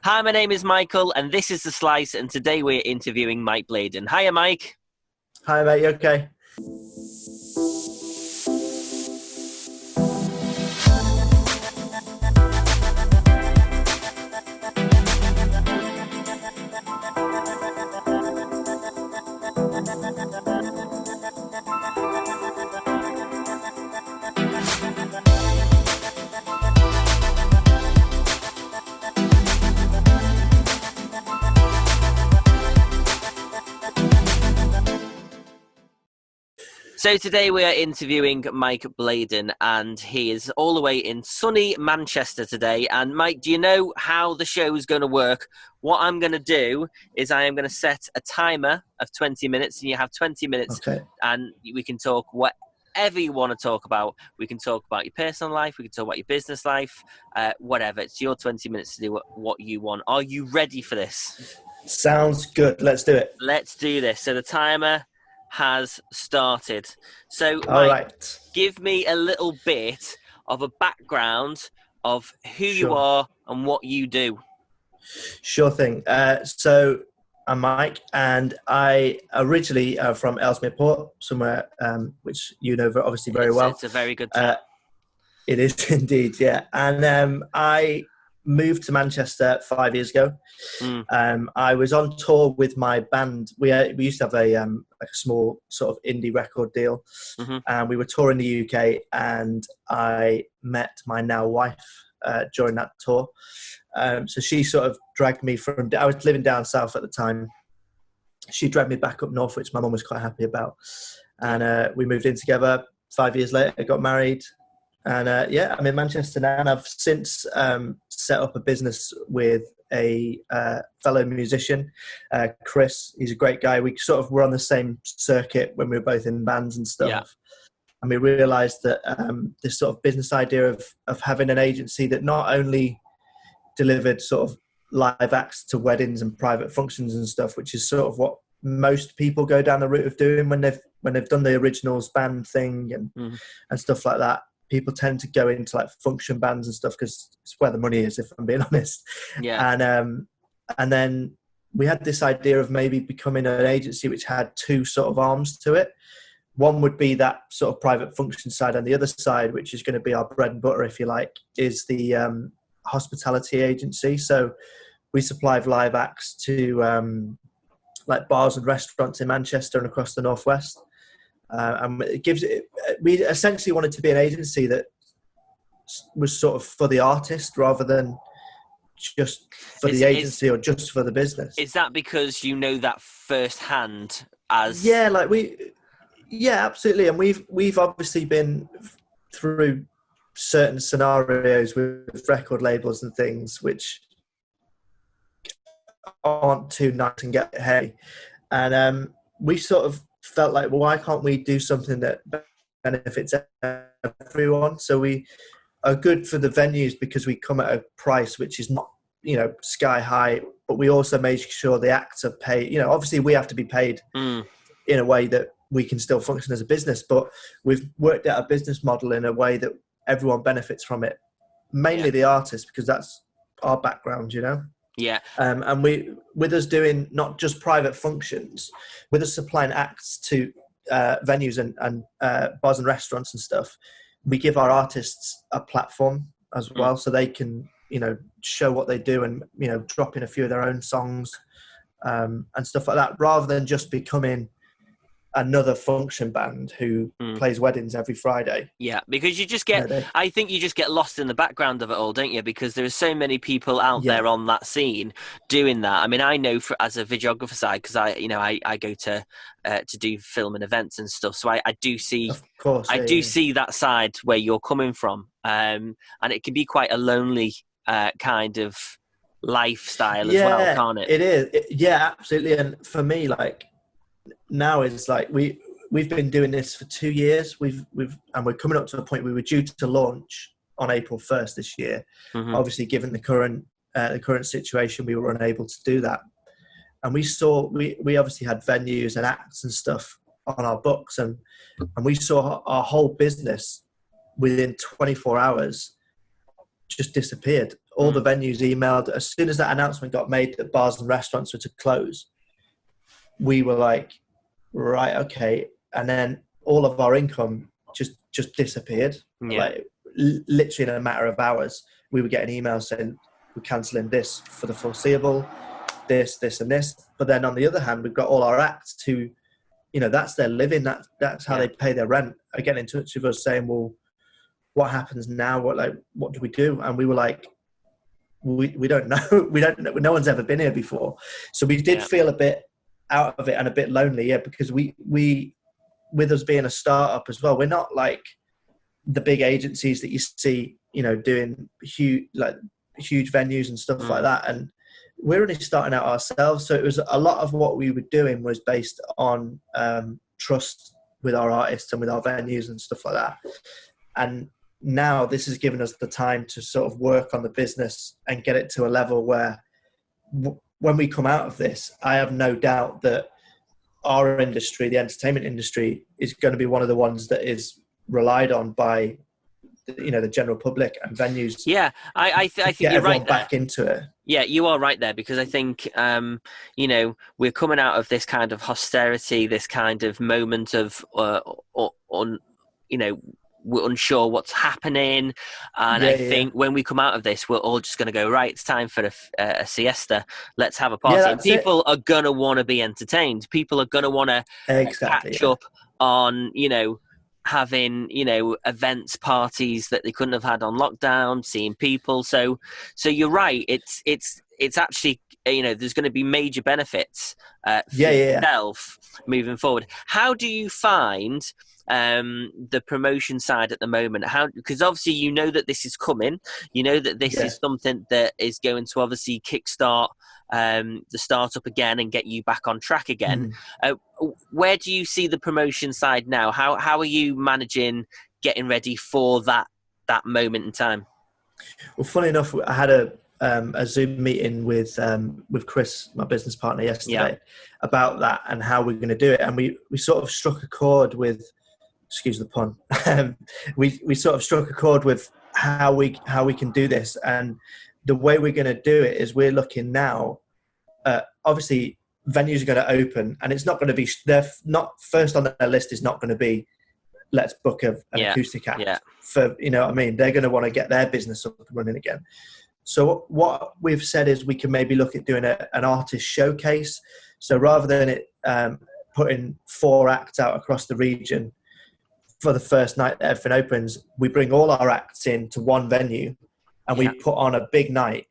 Hi, my name is Michael, and this is The Slice, and today we're interviewing Mike Bladen. Hiya, Mike. Hi, mate. You okay? So today we are interviewing Mike Bladen, and he is all the way in sunny Manchester today. And Mike, do you know how the show is going to work? What I'm going to do is I am going to set a timer of 20 minutes, and you have 20 minutes, Okay. and we can talk whatever you want to talk about. We can talk about your personal life, we can talk about your business life, whatever. It's your 20 minutes to do what you want. Are you ready for this? Sounds good. Let's do it. Let's do this. So the timer has started. So, All Mike, right. give me a little bit of a background of who you Sure. are and what you do. Sure thing. So I'm Mike, and I originally from Ellesmere Port, somewhere which you know obviously very well. It's a very good town. It is indeed, yeah. And I moved to Manchester 5 years ago. I was on tour with my band. We used to have a small sort of indie record deal, and we were touring the UK. And I met my now wife during that tour. So she sort of dragged me from. I was living down south at the time. She dragged me back up north, which my mum was quite happy about. And we moved in together. 5 years later, got married. And I'm in Manchester now, and I've since set up a business with a fellow musician, Chris. He's a great guy. We sort of were on the same circuit when we were both in bands and stuff. Yeah. And we realised that this sort of business idea of having an agency that not only delivered sort of live acts to weddings and private functions and stuff, which is sort of what most people go down the route of doing when they've done the originals band thing and stuff like that. People tend to go into like function bands and stuff because it's where the money is, if I'm being honest. Yeah. And then we had this idea of maybe becoming an agency which had two sort of arms to it. One would be that sort of private function side, and the other side, which is going to be our bread and butter, if you like, is the hospitality agency. So we supply live acts to like bars and restaurants in Manchester and across the northwest. And we essentially wanted to be an agency that was sort of for the artist rather than just for the agency or just for the business. Is that because you know that firsthand? Absolutely. And we've obviously been through certain scenarios with record labels and things which aren't too nice and get heavy, and we sort of felt like, well, why can't we do something that benefits everyone? So we are good for the venues because we come at a price which is not, sky high, but we also make sure the acts are paid. Obviously we have to be paid in a way that we can still function as a business, but we've worked out a business model in a way that everyone benefits from it, mainly the artists, because that's our background, Yeah. And with us doing not just private functions, with us supplying acts to venues and bars and restaurants and stuff, we give our artists a platform as well, so they can, show what they do and, drop in a few of their own songs and stuff like that, rather than just becoming another function band who plays weddings every Friday. Yeah, because you just get, I think you just get lost in the background of it all, don't you? Because there are so many people out there on that scene doing that. I mean, I know as a videographer side, because I go to do film and events and stuff. So I do see, of course, see that side where you're coming from. And it can be quite a lonely kind of lifestyle as well, can't it? It is. Yeah, absolutely. And for me, like, now it's like we've been doing this for 2 years. And we're coming up to a point we were due to launch on April 1st this year. Obviously, given the current situation, we were unable to do that. And we obviously had venues and acts and stuff on our books, and we saw our whole business within 24 hours just disappeared all the venues emailed. As soon as that announcement got made that bars and restaurants were to close, we were like, right, okay. And then all of our income just disappeared. Like literally in a matter of hours, we were getting emails saying we're cancelling this for the foreseeable, this, and this. But then on the other hand, we've got all our acts who, that's their living. That's how they pay their rent. Are getting in touch with us saying, well, what happens now? What do we do? And we were like, we don't know. We don't know. No one's ever been here before. So we did feel a bit out of it and a bit lonely, because we with us being a startup as well, we're not like the big agencies that you see, doing huge venues and stuff like that. And we're only starting out ourselves. So it was a lot of what we were doing was based on trust with our artists and with our venues and stuff like that. And now this has given us the time to sort of work on the business and get it to a level where when we come out of this, I have no doubt that our industry, the entertainment industry, is going to be one of the ones that is relied on by, the general public and venues. Yeah, I think you're right there. Back into it. Yeah, you are right there, because I think, we're coming out of this kind of austerity, this kind of moment of, we're unsure what's happening. And I think when we come out of this, we're all just going to go, right, it's time for a siesta. Let's have a party. And people are going to want to be entertained. People are going to want to catch up on, having, events, parties that they couldn't have had on lockdown, seeing people. So you're right. It's actually, there's going to be major benefits for yourself moving forward. How do you find the promotion side at the moment? Because obviously you know that this is coming, that this is something that is going to obviously kickstart the startup again and get you back on track again. Where do you see the promotion side now? How are you managing getting ready for that moment in time? Well, funny enough, I had a Zoom meeting with Chris, my business partner, yesterday about that and how we're going to do it, and we sort of struck a chord with, excuse the pun, we sort of struck a chord with how we can do this. And the way we're going to do it is we're looking now, obviously venues are going to open, and it's not going to be, they're not first on their list is not going to be, let's book an acoustic act for, what I mean? They're going to want to get their business up and running again. So what we've said is we can maybe look at doing an artist showcase. So rather than it putting 4 acts out across the region for the first night that everything opens, we bring all our acts into one venue and we put on a big night.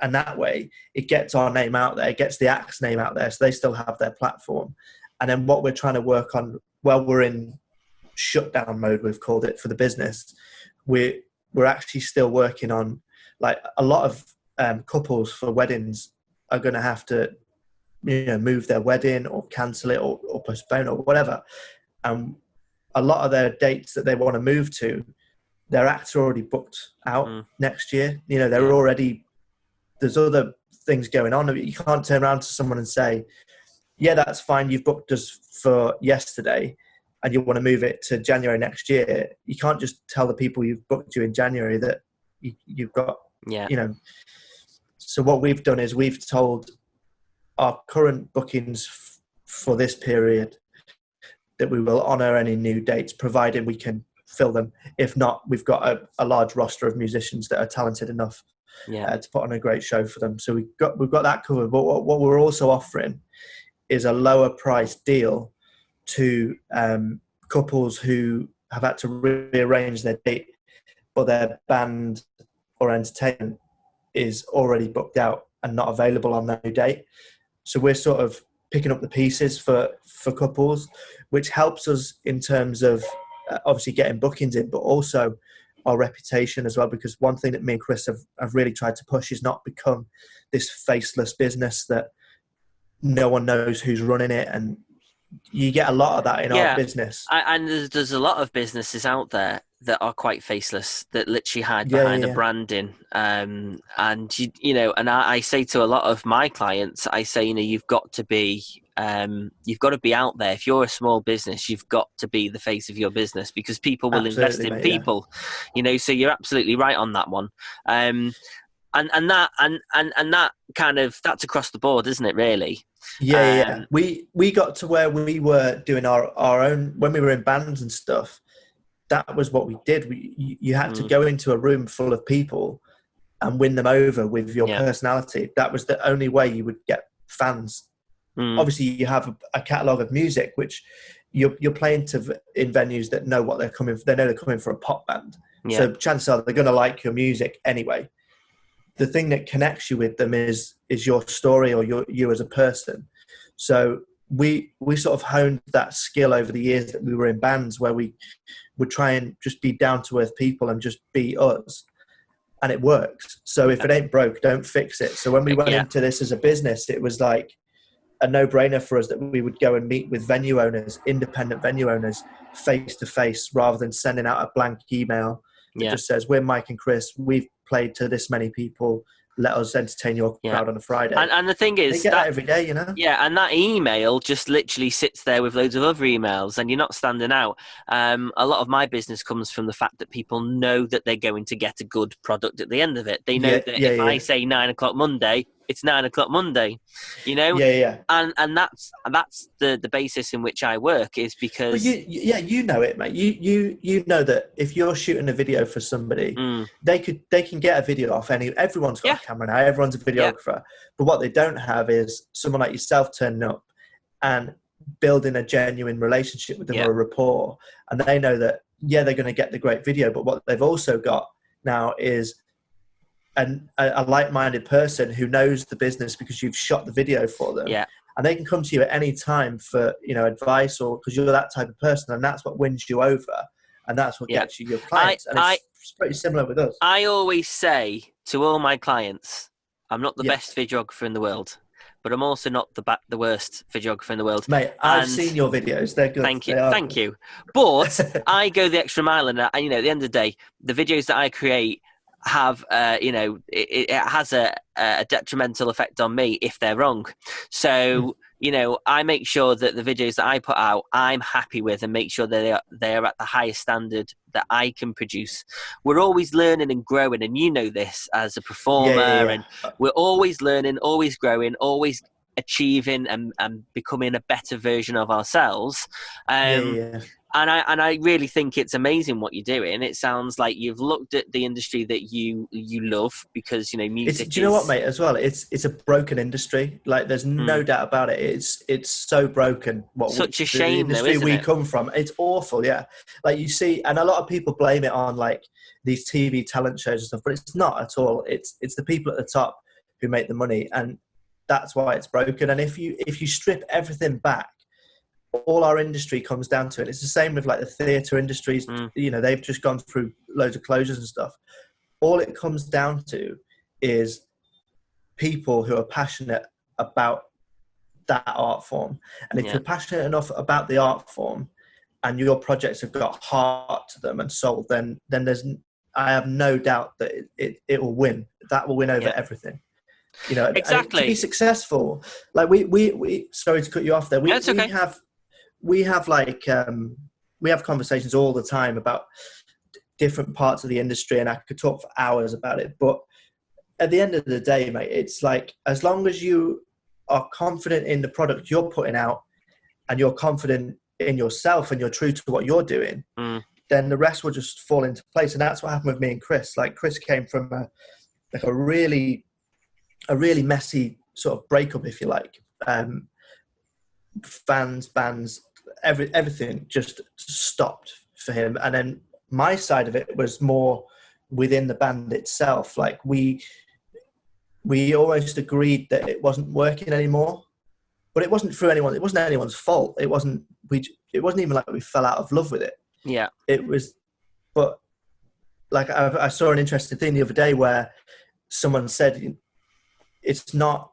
And that way it gets our name out there, it gets the act's name out there, so they still have their platform. And then what we're trying to work on, we're in shutdown mode, we've called it, for the business. We're actually still working on, like, a lot of couples for weddings are going to have to, move their wedding or cancel it or postpone or whatever. And a lot of their dates that they want to move to, their acts are already booked out next year. They're already, there's other things going on. You can't turn around to someone and say, yeah, that's fine, you've booked us for yesterday and you want to move it to January next year. You can't just tell the people you've booked you in January that you've got, So what we've done is we've told our current bookings for this period that we will honour any new dates, provided we can fill them. If not, we've got a large roster of musicians that are talented enough to put on a great show for them. So we've got that covered. But what we're also offering is a lower price deal to couples who have had to rearrange their date, but their band or entertainment is already booked out and not available on that new date. So we're sort of picking up the pieces for couples, which helps us in terms of obviously getting bookings in, but also our reputation as well. Because one thing that me and Chris have really tried to push is not become this faceless business that no one knows who's running it. And you get a lot of that in our business. And there's a lot of businesses out there that are quite faceless, that literally hide Yeah, behind yeah, a yeah. branding. And you know, and I say to a lot of my clients, I say, you know, you've got to be out there. If you're a small business, you've got to be the face of your business, because people will invest Absolutely, in mate. Yeah, people, you know. So you're absolutely right on that one. And that kind of, that's across the board, isn't it? Really. yeah, yeah. Yeah. We got to where we were doing our own when we were in bands and stuff. That was what we did. You had to Mm, go into a room full of people and win them over with your yeah. personality. That was the only way you would get fans. Mm, Obviously, you have a catalogue of music which you're playing to in venues that know what they're coming. They know they're coming for a pop band, yeah. so chances are they're going to like your music anyway. The thing that connects you with them is your story or you as a person. So we sort of honed that skill over the years that we were in bands, where we would try and just be down to earth people and just be us, and it works. So if it ain't broke, don't fix it. So when we went Yeah. into this as a business, it was like a no-brainer for us that we would go and meet with venue owners, independent venue owners, face to face, rather than sending out a blank email that Yeah. just says, "We're Mike and Chris. We've played to this many people. Let us entertain your Yeah. crowd on a Friday." And the thing They is get that that, every day, you know. yeah, and that email just literally sits there with loads of other emails, and you're not standing out. A lot of my business comes from the fact that people know that they're going to get a good product at the end of it. They know Yeah, that yeah, if I yeah, say 9 o'clock Monday, it's 9 o'clock Monday, you know. yeah, yeah. And that's the basis in which I work, is But because you know it, mate. You know that if you're shooting a video for somebody, mm, they can get a video off any. Everyone's got yeah, a camera now. Everyone's a yeah, videographer. But what they don't have is someone like yourself turning up and building a genuine relationship with them, yeah, or a rapport. And they know that, yeah, they're going to get the great video, but what they've also got now is a like-minded person who knows the business because you've shot the video for them, yeah. and they can come to you at any time for advice, or because you're that type of person, and that's what wins you over, and that's what Yeah. gets you your I clients. And I it's pretty similar with us. I always say to all my clients, I'm not the Yeah, best videographer in the world, but I'm also not the worst videographer in the world. mate, I've And seen your videos. They're good. thank you, They are thank good. you. But I go the extra mile, and you know, at the end of the day, the videos that I create have, it has a detrimental effect on me if they're wrong. So, you know, I make sure that the videos that I put out, I'm happy with, and make sure that they are at the highest standard that I can produce. We're always learning and growing, and you know this as a Yeah, performer, yeah, and yeah. we're always learning, always growing, always achieving and becoming a better version of ourselves. Yeah, Um, yeah, yeah. and I really think it's amazing what you're doing. It sounds like you've looked at the industry that you love, because, you know, It's, music do you know what, is mate? As well, it's a broken industry. Like, there's no mm, doubt about it. It's so broken. such a The shame, though, industry isn't we it? come from, it's awful. Yeah, like you see, and a lot of people blame it on like these TV talent shows and stuff, but it's not at all. It's the people at the top who make the money, and that's why it's broken. And if you strip everything back, all our industry comes down to it. It's the same with like the theatre industries. Mm, You know, they've just gone through loads of closures and stuff. All it comes down to is people who are passionate about that art form. And if yeah, you're passionate enough about the art form and your projects have got heart to them and soul, then I have no doubt that it will win. That will win over yeah, everything. You know, and to be exactly. successful, like we sorry to cut you off there. Yeah, it's okay. We have like we have conversations all the time about different parts of the industry, and I could talk for hours about it. But at the end of the day, mate, it's like, as long as you are confident in the product you're putting out, and you're confident in yourself, and you're true to what you're doing, Mm, then the rest will just fall into place. And that's what happened with me and Chris. Like, Chris came from a really messy sort of breakup, if you like. Fans, bands, everything just stopped for him. And then my side of it was more within the band itself. Like, we almost agreed that it wasn't working anymore, but it wasn't through anyone. It wasn't anyone's fault. It wasn't even like we fell out of love with it. yeah, It was, but like I saw an interesting thing the other day where someone said, it's not,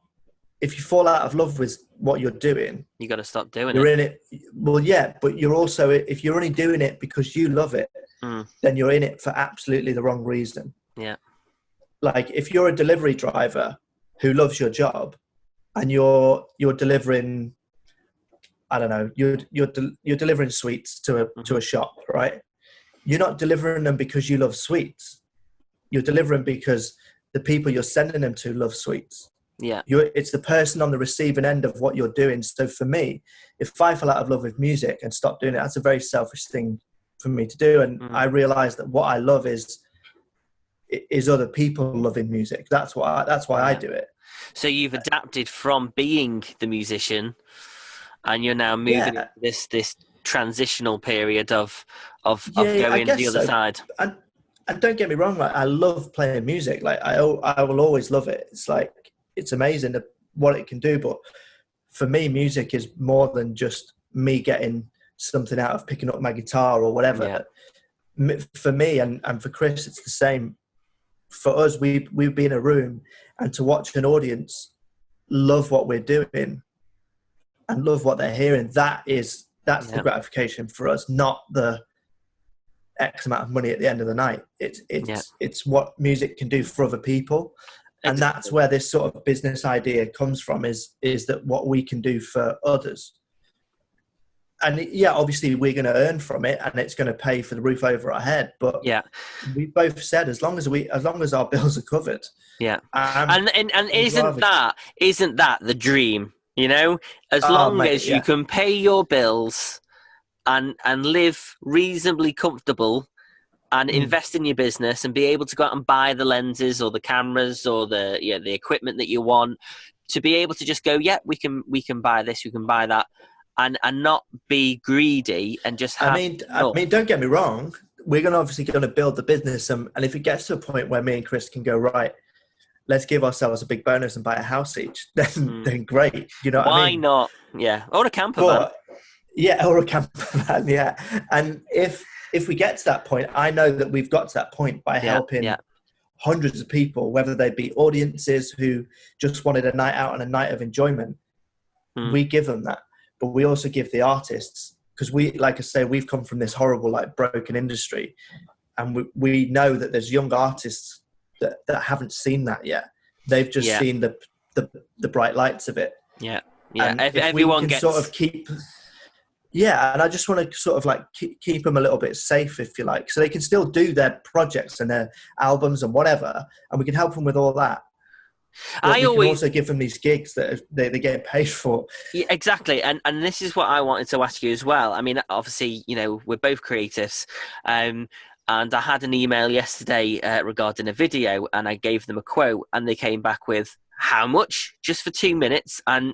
if you fall out of love with what you're doing, you got to stop doing you're it. in it. Well, yeah, but you're also, if you're only doing it because you love it, then you're in it for absolutely the wrong reason. Yeah. Like if you're a delivery driver who loves your job and you're delivering, I don't know, you're delivering sweets to a shop, right? You're not delivering them because you love sweets. You're delivering because the people you're sending them to love sweets. Yeah. It's the person on the receiving end of what you're doing. So for me, if I fell out of love with music and stopped doing it, that's a very selfish thing for me to do. And I realized that what I love is other people loving music. That's why I do it. So you've adapted from being the musician, and you're now moving into this transitional period of going the other side. And don't get me wrong, like I love playing music. Like I will always love it. It's like it's amazing what it can do. But for me, music is more than just me getting something out of picking up my guitar or whatever. Yeah. For me and for Chris, it's the same. For us, we'd be in a room and to watch an audience love what we're doing and love what they're hearing. That's the gratification for us, not the X amount of money at the end of the night. It's what music can do for other people. And that's where this sort of business idea comes from, is that what we can do for others. And obviously we're going to earn from it and it's going to pay for the roof over our head. But we both said, as long as our bills are covered. Yeah. And isn't that the dream? You know, as long as you can pay your bills and live reasonably comfortable and invest in your business and be able to go out and buy the lenses or the cameras or the equipment that you want, to be able to just go, we can buy this, we can buy that, and not be greedy and just have. I mean, don't get me wrong. We're obviously going to build the business, and if it gets to a point where me and Chris can go, right, let's give ourselves a big bonus and buy a house each, then great. You know what I mean? Why not? Yeah, or a camper van. Yeah, or a camper van. Yeah, and if we get to that point, I know that we've got to that point by helping hundreds of people, whether they be audiences who just wanted a night out and a night of enjoyment. We give them that, but we also give the artists, because like I say, we've come from this horrible, like, broken industry, and we know that there's young artists that haven't seen that yet. They've just seen the bright lights of it. Yeah, and if everyone gets sort of keep. Yeah, and I just want to sort of like keep them a little bit safe, if you like, so they can still do their projects and their albums and whatever, and we can help them with all that. But we can also give them these gigs that they get paid for. Yeah, exactly, and this is what I wanted to ask you as well. I mean, obviously, you know, we're both creatives, and I had an email yesterday regarding a video, and I gave them a quote, and they came back with how much, just for 2 minutes, and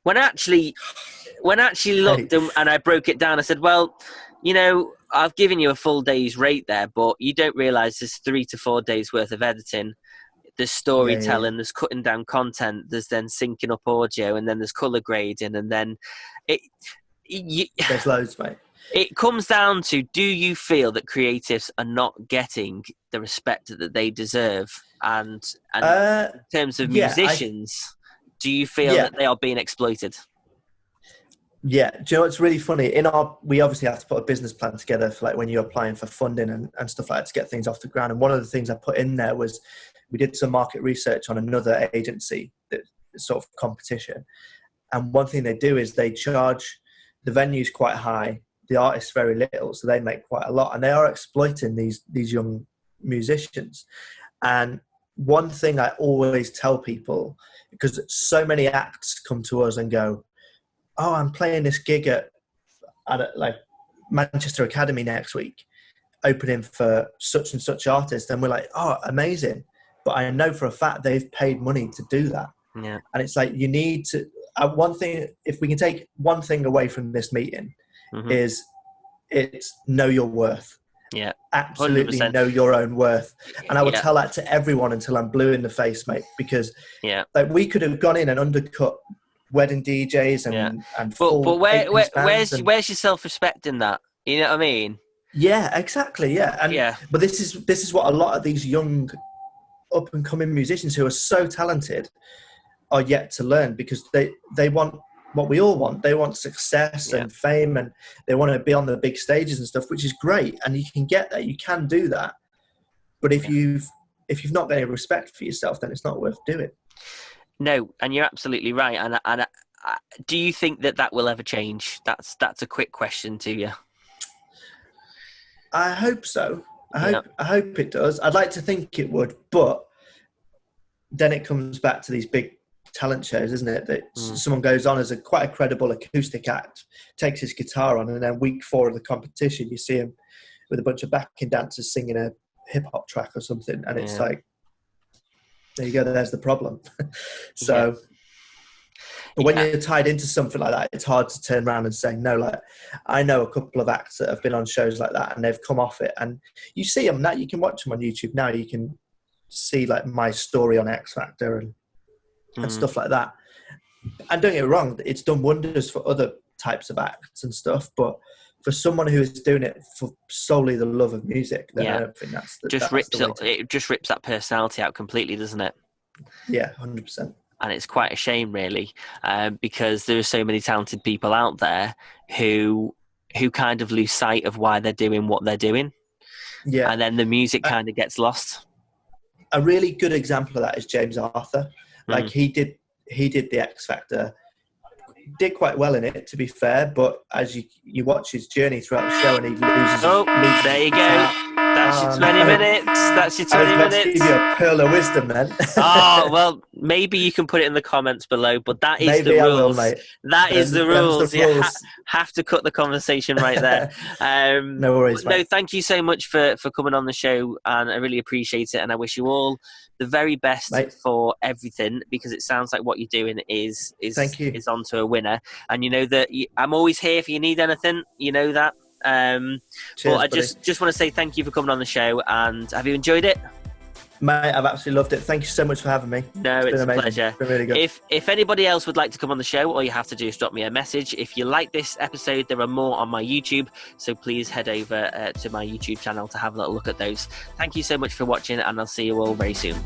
when I actually looked and I broke it down, I said, well, you know, I've given you a full day's rate there, but you don't realise there's 3 to 4 days worth of editing. There's storytelling, there's cutting down content, there's then syncing up audio, and then there's colour grading, and then there's loads, mate. It comes down to, do you feel that creatives are not getting the respect that they deserve? And in terms of musicians... do you feel that they are being exploited? Yeah. Do you know what's really funny? We obviously have to put a business plan together for, like, when you're applying for funding and stuff like that to get things off the ground. And one of the things I put in there was we did some market research on another agency, that sort of competition. And one thing they do is they charge the venues quite high, the artists very little, so they make quite a lot. And they are exploiting these young musicians. And one thing I always tell people, because so many acts come to us and go, oh, I'm playing this gig at like Manchester Academy next week, opening for such and such artist. And we're like, oh, amazing. But I know for a fact they've paid money to do that. Yeah. And it's like, you need to, one thing, if we can take one thing away from this meeting, is it's know your worth. Yeah, absolutely 100%. Know your own worth. And I would tell that to everyone until I'm blue in the face, mate, because like, we could have gone in and undercut wedding DJs and but where's your self-respect in that? You know what I mean? Yeah, exactly. Yeah. And but this is what a lot of these young up and coming musicians who are so talented are yet to learn, because they want what we all want. They want success and fame, and they want to be on the big stages and stuff, which is great. And you can get that. You can do that. But if you've not got any respect for yourself, then it's not worth doing. No, and you're absolutely right. And do you think that will ever change? That's a quick question to you. I hope so. I hope it does. I'd like to think it would, but then it comes back to these big talent shows, isn't it? That someone goes on as quite a credible acoustic act, takes his guitar on, and then week 4 of the competition, you see him with a bunch of backing dancers singing a hip hop track or something, and it's like, there you go. There's the problem. So. Yeah. But when you're tied into something like that, it's hard to turn around and say no. Like, I know a couple of acts that have been on shows like that and they've come off it, and you see them now. You can watch them on YouTube now. You can see like my story on X Factor and stuff like that. And don't get me wrong, it's done wonders for other types of acts and stuff. But for someone who is doing it for solely the love of music, then I don't think that's the, it just rips that personality out completely, doesn't it? Yeah, 100%. And it's quite a shame, really, because there are so many talented people out there who kind of lose sight of why they're doing what they're doing. Yeah. And then the music kind of gets lost. A really good example of that is James Arthur. Like he did the X Factor, did quite well in it, to be fair. But as you watch his journey throughout the show, and he loses. Oh, there you go. That's your 20 minutes. That's your 20 minutes. Let's give you a pearl of wisdom then. Oh, well, maybe you can put it in the comments below, but that is the rules. That is the rules. You have to cut the conversation right there. No worries, mate. No, thank you so much for coming on the show, and I really appreciate it, and I wish you all the very best for everything, because it sounds like what you're doing is onto a winner. And you know that I'm always here if you need anything. You know that. Cheers, but I just want to say thank you for coming on the show, and have you enjoyed it? Mate, I've absolutely loved it. Thank you so much for having me. No, it's a pleasure. It's been really good. If anybody else would like to come on the show, all you have to do is drop me a message. If you like this episode, there are more on my YouTube, so please head over to my YouTube channel to have a little look at those. Thank you so much for watching, and I'll see you all very soon.